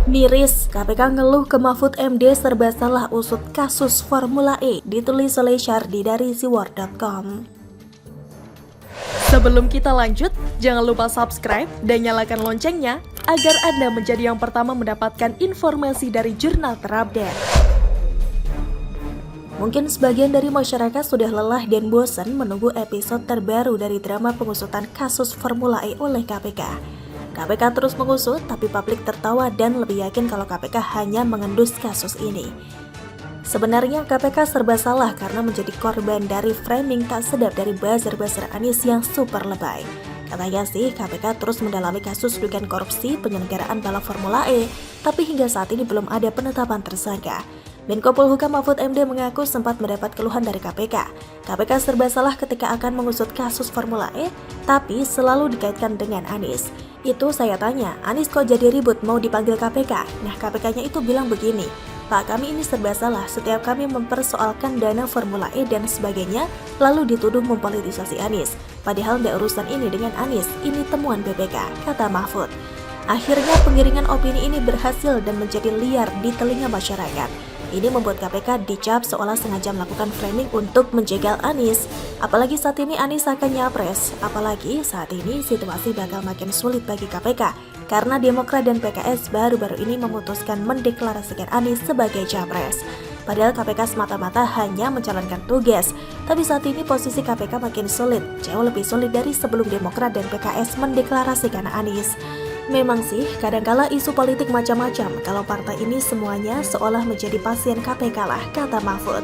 Miris, KPK ngeluh ke Mahfud MD serba salah usut kasus Formula E, ditulis oleh Syardi dari siwar.com. Sebelum kita lanjut, jangan lupa subscribe dan nyalakan loncengnya agar Anda menjadi yang pertama mendapatkan informasi dari jurnal terupdate. Mungkin sebagian dari masyarakat sudah lelah dan bosan menunggu episode terbaru dari drama pengusutan kasus Formula E oleh KPK. KPK terus mengusut, tapi publik tertawa dan lebih yakin kalau KPK hanya mengendus kasus ini. Sebenarnya KPK serba salah karena menjadi korban dari framing tak sedap dari buzzer-buzzer Anies yang super lebay. Katanya sih KPK terus mendalami kasus dugaan korupsi penyelenggaraan balap Formula E, tapi hingga saat ini belum ada penetapan tersangka. Menko Polhukam Mahfud MD mengaku sempat mendapat keluhan dari KPK. KPK serba salah ketika akan mengusut kasus Formula E, tapi selalu dikaitkan dengan Anies. Itu saya tanya, Anies kok jadi ribut mau dipanggil KPK? Nah, KPK-nya itu bilang begini, Pak, kami ini serba salah setiap kami mempersoalkan dana Formula E dan sebagainya, lalu dituduh mempolitisasi Anies. Padahal tidak urusan ini dengan Anies, ini temuan BPK, kata Mahfud. Akhirnya pengiringan opini ini berhasil dan menjadi liar di telinga masyarakat. Ini membuat KPK dicap seolah sengaja melakukan framing untuk menjegal Anies. Apalagi saat ini Anies akan nyapres. Apalagi saat ini situasi bakal makin sulit bagi KPK karena Demokrat dan PKS baru-baru ini memutuskan mendeklarasikan Anies sebagai capres. Padahal KPK semata-mata hanya menjalankan tugas. Tapi saat ini posisi KPK makin sulit, jauh lebih sulit dari sebelum Demokrat dan PKS mendeklarasikan Anies. Memang sih, kadangkala isu politik macam-macam kalau partai ini semuanya seolah menjadi pasien KPK lah, kata Mahfud.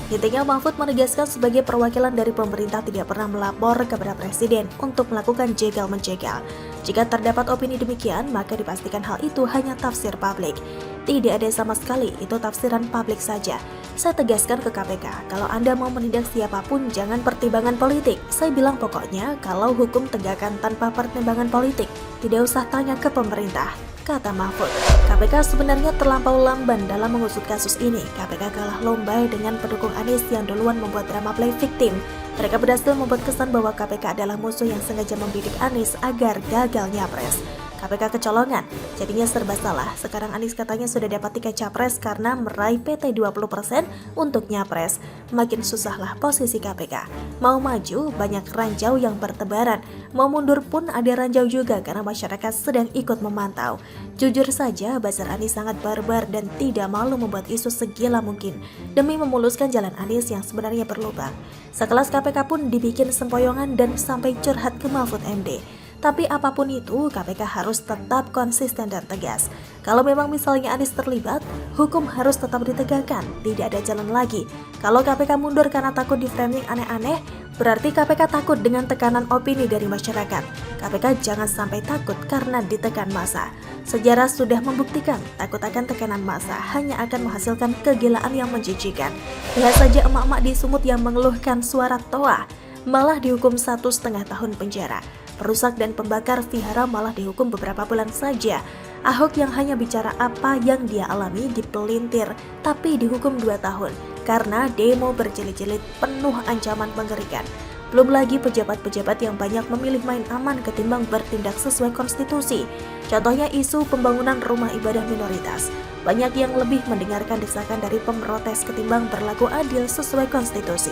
Intinya Mahfud menegaskan sebagai perwakilan dari pemerintah tidak pernah melapor kepada Presiden untuk melakukan jegal-menjegal. Jika terdapat opini demikian, maka dipastikan hal itu hanya tafsir publik. Tidak ada sama sekali, itu tafsiran publik saja. Saya tegaskan ke KPK, kalau Anda mau menindak siapapun jangan pertimbangan politik. Saya bilang pokoknya kalau hukum tegakkan tanpa pertimbangan politik, tidak usah tanya ke pemerintah, kata Mahfud. KPK sebenarnya terlampau lamban dalam mengusut kasus ini. KPK kalah lomba dengan pendukung Anies yang duluan membuat drama play victim. Mereka berhasil membuat kesan bahwa KPK adalah musuh yang sengaja membidik Anies agar gagal nyapres. KPK kecolongan, jadinya serba salah. Sekarang Anies katanya sudah dapat tiket capres karena meraih PT 20% untuk nyapres. Makin susahlah posisi KPK. Mau maju, banyak ranjau yang bertebaran. Mau mundur pun ada ranjau juga karena masyarakat sedang ikut memantau. Jujur saja, buzzer Anies sangat barbar dan tidak malu membuat isu segila mungkin demi memuluskan jalan Anies yang sebenarnya berlubang. Sekelas KPK pun dibikin sempoyongan dan sampai curhat ke Mahfud MD. Tapi apapun itu, KPK harus tetap konsisten dan tegas. Kalau memang misalnya Anies terlibat, hukum harus tetap ditegakkan, tidak ada jalan lagi. Kalau KPK mundur karena takut di framing aneh-aneh, berarti KPK takut dengan tekanan opini dari masyarakat. KPK jangan sampai takut karena ditekan massa. Sejarah sudah membuktikan, takut akan tekanan massa hanya akan menghasilkan kegilaan yang menjijikan. Lihat saja emak-emak di Sumut yang mengeluhkan suara toa, malah dihukum 1,5 tahun penjara. Perusak dan pembakar vihara malah dihukum beberapa bulan saja. Ahok yang hanya bicara apa yang dia alami dipelintir, tapi dihukum 2 tahun karena demo berjilid-jilid penuh ancaman mengerikan. Belum lagi pejabat-pejabat yang banyak memilih main aman ketimbang bertindak sesuai konstitusi. Contohnya isu pembangunan rumah ibadah minoritas. Banyak yang lebih mendengarkan desakan dari pemrotes ketimbang berlaku adil sesuai konstitusi.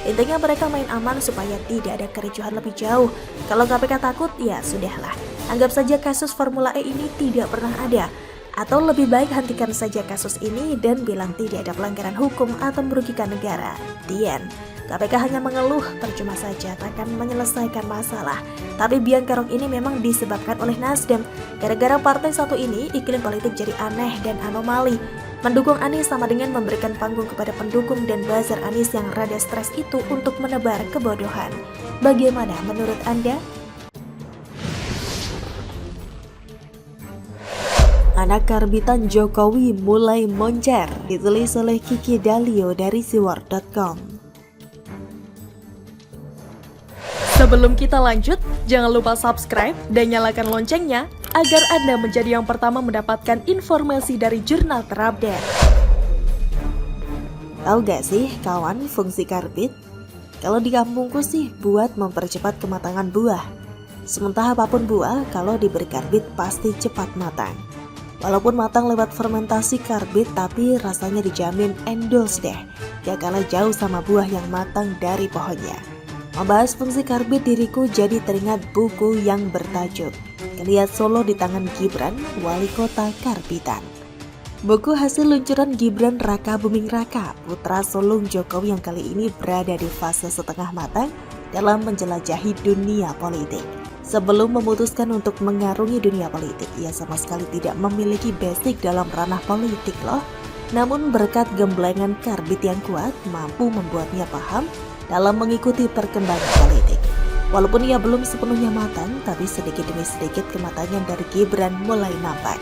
Intinya mereka main aman supaya tidak ada kericuhan lebih jauh. Kalau KPK takut, ya sudahlah. Anggap saja kasus Formula E ini tidak pernah ada. Atau lebih baik hentikan saja kasus ini dan bilang tidak ada pelanggaran hukum atau merugikan negara. The end. KPK hanya mengeluh, percuma saja takkan menyelesaikan masalah. Tapi biang kerok ini memang disebabkan oleh Nasdem. Gara-gara partai satu ini, iklim politik jadi aneh dan anomali. Mendukung Anies sama dengan memberikan panggung kepada pendukung dan buzzer Anies yang rada stres itu untuk menebar kebodohan. Bagaimana menurut Anda? Anak karbitan Jokowi mulai moncer, ditulis oleh Kiki Dalio dari siwar.com. Sebelum kita lanjut, jangan lupa subscribe dan nyalakan loncengnya agar Anda menjadi yang pertama mendapatkan informasi dari jurnal terupdate. Tahu gak sih kawan fungsi karbit? Kalau di kampungku sih buat mempercepat kematangan buah. Sementara apapun buah, kalau diberi karbit pasti cepat matang. Walaupun matang lewat fermentasi karbit, tapi rasanya dijamin endul deh. Gak kalah jauh sama buah yang matang dari pohonnya. Membahas fungsi karbit, diriku jadi teringat buku yang bertajuk Geliat Solo di Tangan Gibran, Wali Kota Karbitan. Buku hasil luncuran Gibran Raka Buming Raka, putra sulung Jokowi yang kali ini berada di fase setengah matang dalam menjelajahi dunia politik. Sebelum memutuskan untuk mengarungi dunia politik, ia sama sekali tidak memiliki basic dalam ranah politik loh. Namun berkat gemblengan karbit yang kuat, mampu membuatnya paham dalam mengikuti perkembangan politik. Walaupun ia belum sepenuhnya matang, tapi sedikit demi sedikit kematangan dari Gibran mulai nampak.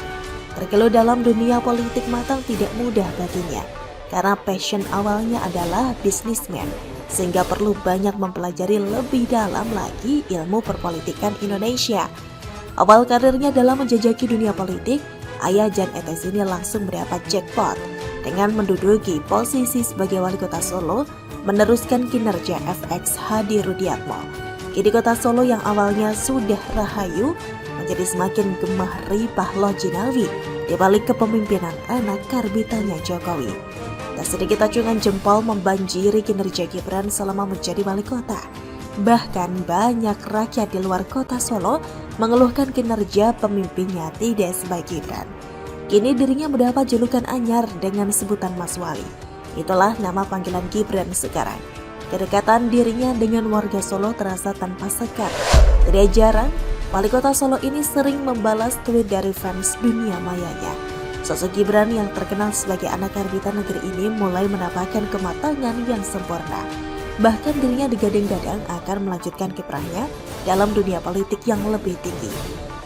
Bergelut dalam dunia politik matang tidak mudah baginya, karena passion awalnya adalah bisnismen, sehingga perlu banyak mempelajari lebih dalam lagi ilmu perpolitikan Indonesia. Awal karirnya dalam menjajaki dunia politik, ayah Jan Etes ini langsung mendapat jackpot dengan menduduki posisi sebagai wali kota Solo, meneruskan kinerja FX Hadi Rudiatmo. Kini kota Solo yang awalnya sudah rahayu menjadi semakin gemah ripah loh jinawi di balik kepemimpinan anak karbitannya Jokowi. Tak sedikit acungan jempol membanjiri kinerja Gibran selama menjadi wali kota. Bahkan banyak rakyat di luar kota Solo mengeluhkan kinerja pemimpinnya tidak sebaik Gibran. Kini dirinya mendapat julukan anyar dengan sebutan Mas Wali. Itulah nama panggilan Gibran sekarang. Kedekatan dirinya dengan warga Solo terasa tanpa sekat. Tidak jarang, wali kota Solo ini sering membalas tweet dari fans dunia mayanya. Sosok Gibran yang terkenal sebagai anak karbitan negeri ini mulai menampakkan kematangan yang sempurna. Bahkan dirinya digadang-gadang akan melanjutkan kiprahnya dalam dunia politik yang lebih tinggi.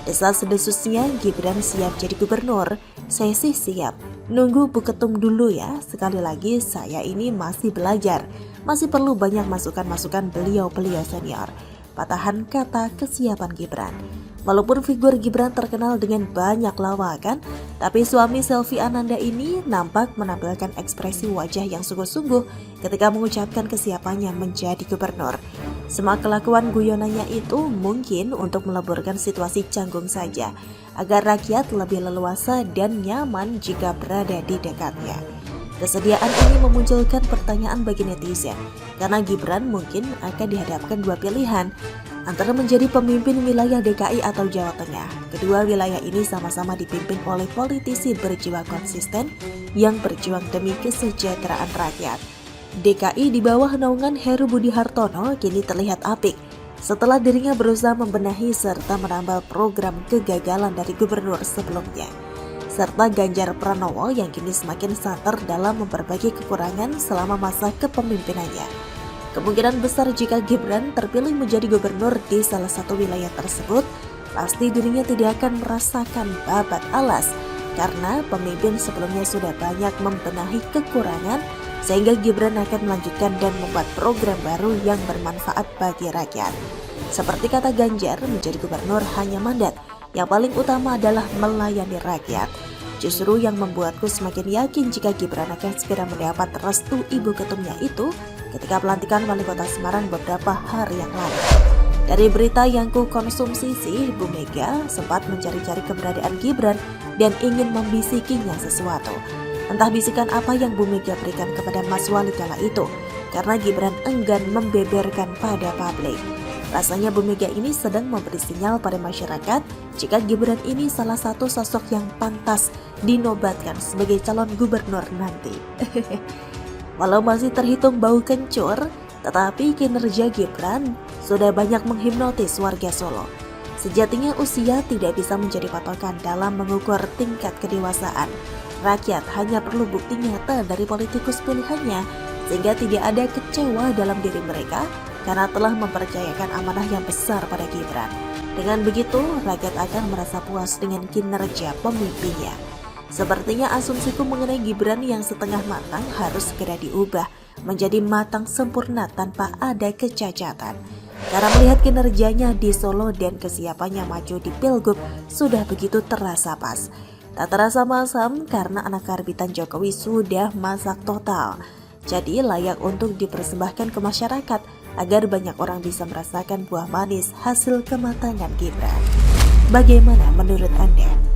Desas-desusnya Gibran siap jadi gubernur. Saya sih siap. Nunggu Bu Ketum dulu ya. Sekali lagi saya ini masih belajar. Masih perlu banyak masukan-masukan beliau-beliau senior. Patahan kata kesiapan Gibran. Walaupun figur Gibran terkenal dengan banyak lawakan, tapi suami Selvi Ananda ini nampak menampilkan ekspresi wajah yang sungguh-sungguh ketika mengucapkan kesiapannya menjadi gubernur. Semua kelakuan guyonannya itu mungkin untuk meleburkan situasi canggung saja, agar rakyat lebih leluasa dan nyaman jika berada di dekatnya. Kesediaan ini memunculkan pertanyaan bagi netizen, karena Gibran mungkin akan dihadapkan dua pilihan, antara menjadi pemimpin wilayah DKI atau Jawa Tengah. Kedua wilayah ini sama-sama dipimpin oleh politisi berjiwa konsisten yang berjuang demi kesejahteraan rakyat. DKI di bawah naungan Heru Budi Hartono kini terlihat apik setelah dirinya berusaha membenahi serta menambal program kegagalan dari gubernur sebelumnya, serta Ganjar Pranowo yang kini semakin santer dalam memperbaiki kekurangan selama masa kepemimpinannya. Kemungkinan besar jika Gibran terpilih menjadi gubernur di salah satu wilayah tersebut, pasti dirinya tidak akan merasakan babat alas, karena pemimpin sebelumnya sudah banyak membenahi kekurangan, sehingga Gibran akan melanjutkan dan membuat program baru yang bermanfaat bagi rakyat. Seperti kata Ganjar, menjadi gubernur hanya mandat, yang paling utama adalah melayani rakyat. Justru yang membuatku semakin yakin jika Gibran akan segera mendapat restu ibu ketumnya itu ketika pelantikan wali kota Semarang beberapa hari yang lalu. Dari berita yang ku konsumsi sih, Bu Mega sempat mencari-cari keberadaan Gibran dan ingin membisikinya sesuatu. Entah bisikan apa yang Bu Mega berikan kepada Mas Wali kala itu, karena Gibran enggan membeberkan pada publik. Rasanya Bu Mega ini sedang memberi sinyal pada masyarakat jika Gibran ini salah satu sosok yang pantas dinobatkan sebagai calon gubernur nanti. Walau masih terhitung bau kencur, tetapi kinerja Gibran sudah banyak menghipnotis warga Solo. Sejatinya usia tidak bisa menjadi patokan dalam mengukur tingkat kedewasaan. Rakyat hanya perlu bukti nyata dari politikus pilihannya, sehingga tidak ada kecewa dalam diri mereka karena telah mempercayakan amanah yang besar pada Gibran. Dengan begitu, rakyat akan merasa puas dengan kinerja pemimpinnya. Sepertinya asumsiku mengenai Gibran yang setengah matang harus segera diubah menjadi matang sempurna tanpa ada kecacatan. Karena melihat kinerjanya di Solo dan kesiapannya maju di Pilgub sudah begitu terasa pas. Tak terasa masam karena anak karbitan Jokowi sudah masak total. Jadi layak untuk dipersembahkan ke masyarakat agar banyak orang bisa merasakan buah manis hasil kematangan Gibran. Bagaimana menurut Anda?